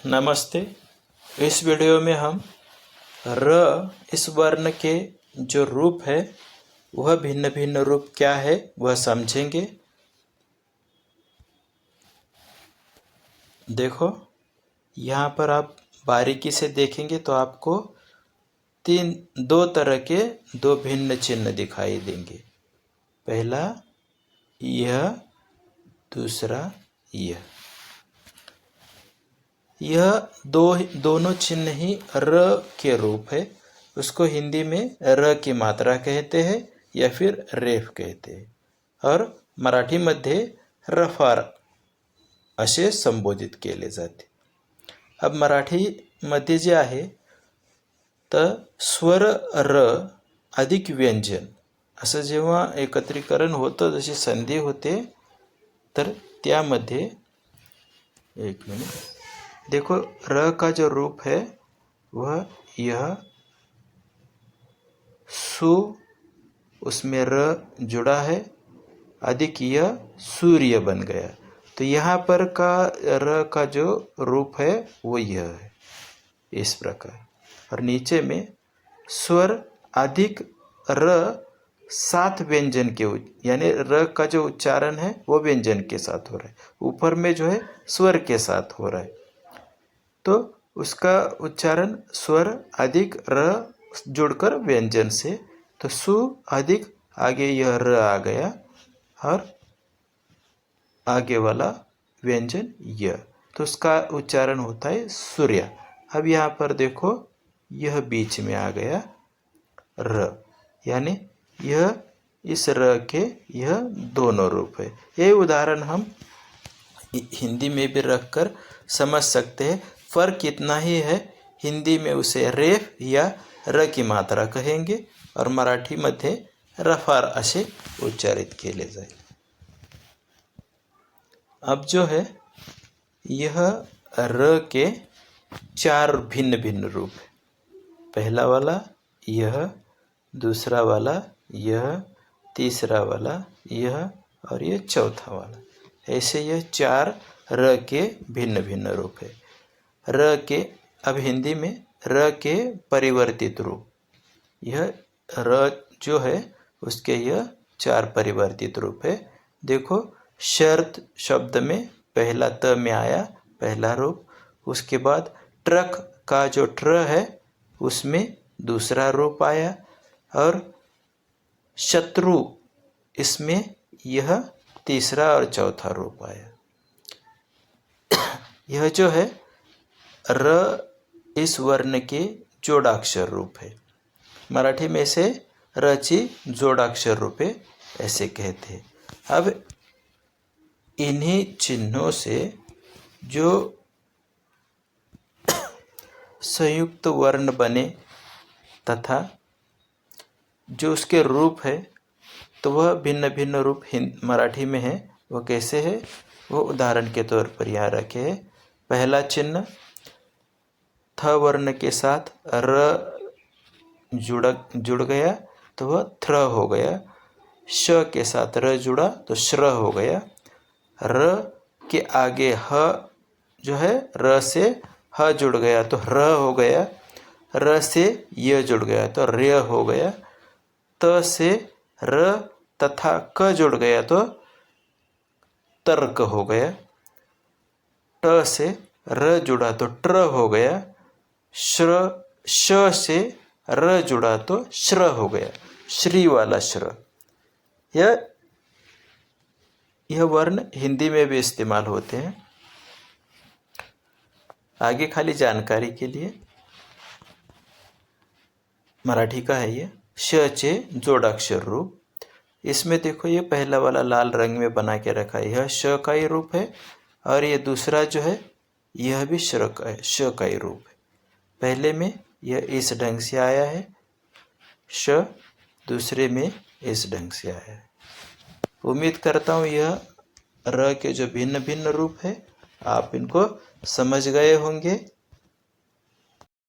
नमस्ते। इस वीडियो में हम र इस वर्ण के जो रूप है वह भिन्न भिन्न रूप क्या है वह समझेंगे। देखो यहाँ पर आप बारीकी से देखेंगे तो आपको दो तरह के दो भिन्न चिन्ह दिखाई देंगे। पहला यह, दूसरा यह दोनों चिन्ह ही र के रूप है। उसको हिंदी में र की मात्रा कहते हैं या फिर रेफ कहते हैं और मराठीमध्ये रफार असे संबोधित केले जाते। अब मराठीमध्ये जे आहे तर स्वर र अधिक व्यंजन असं जेव्हा एकत्रीकरण होतं, जशी संधी होते, तर त्यामध्ये एक मिनिट देखो र का जो रूप है वह यह सु, उसमें र जुड़ा है, अधिक यह सूर्य बन गया। तो यहाँ पर का र का जो रूप है वो यह है इस प्रकार। और नीचे में स्वर अधिक र साथ व्यंजन के यानी र का जो उच्चारण है वो व्यंजन के साथ हो रहा है, ऊपर में जो है स्वर के साथ हो रहा है, तो उसका उच्चारण स्वर अधिक र जुड़कर व्यंजन से, तो सु अधिक आगे यह र आ गया और आगे वाला व्यंजन य, तो उसका उच्चारण होता है सूर्य। अब यहाँ पर देखो यह बीच में आ गया र, यानी यह इस र के यह दोनों रूप है। ये उदाहरण हम हिंदी में भी रखकर समझ सकते हैं। फर्क इतना ही है, हिंदी में उसे रेफ या र की मात्रा कहेंगे और मराठी मध्ये रफार असे उच्चारित केले जाए। अब जो है यह र के चार भिन्न भिन्न रूप है। पहला वाला यह, दूसरा वाला यह, तीसरा वाला यह और यह चौथा वाला। ऐसे यह चार र के भिन्न भिन्न रूप है। र के अब हिंदी में र के परिवर्तित रूप, यह र जो है उसके यह चार परिवर्तित रूप है। देखो शर्त शब्द में पहला त में आया पहला रूप, उसके बाद ट्रक का जो ट्र है उसमें दूसरा रूप आया और शत्रु इसमें यह तीसरा और चौथा रूप आया। यह जो है र इस वर्ण के जोड़ाक्षर रूप है। मराठी में से रची जोड़ाक्षर रूपे ऐसे कहते हैं। अब इन्हीं चिन्हों से जो संयुक्त वर्ण बने तथा जो उसके रूप है तो वह भिन्न भिन्न रूप मराठी में है। वो कैसे है वो उदाहरण के तौर पर यहाँ रखे हैं। पहला चिन्ह थ वर्ण के साथ र जुड़ गया तो वह थ्र हो गया। श के साथ र जुड़ा तो श्र हो गया। र के आगे ह जो है र से ह जुड़ गया तो र हो गया। र से य जुड़ गया तो र्य हो गया। त से र तथा क जुड़ गया तो तर्क हो गया। ट से र जुड़ा तो ट्र हो गया। श से र जुड़ा तो श्र हो गया, श्री वाला श्र। यह वर्ण हिंदी में भी इस्तेमाल होते हैं। आगे खाली जानकारी के लिए मराठी का है ये श चे जोड़ाक्षर रूप। इसमें देखो ये पहला वाला लाल रंग में बना के रखा है, यह श का ही रूप है और ये दूसरा जो है यह भी श का ही रूप है। पहले में यह इस ढंग से आया है श, दूसरे में इस ढंग से आया है। उम्मीद करता हूँ यह र के जो भिन्न भिन्न रूप है आप इनको समझ गए होंगे।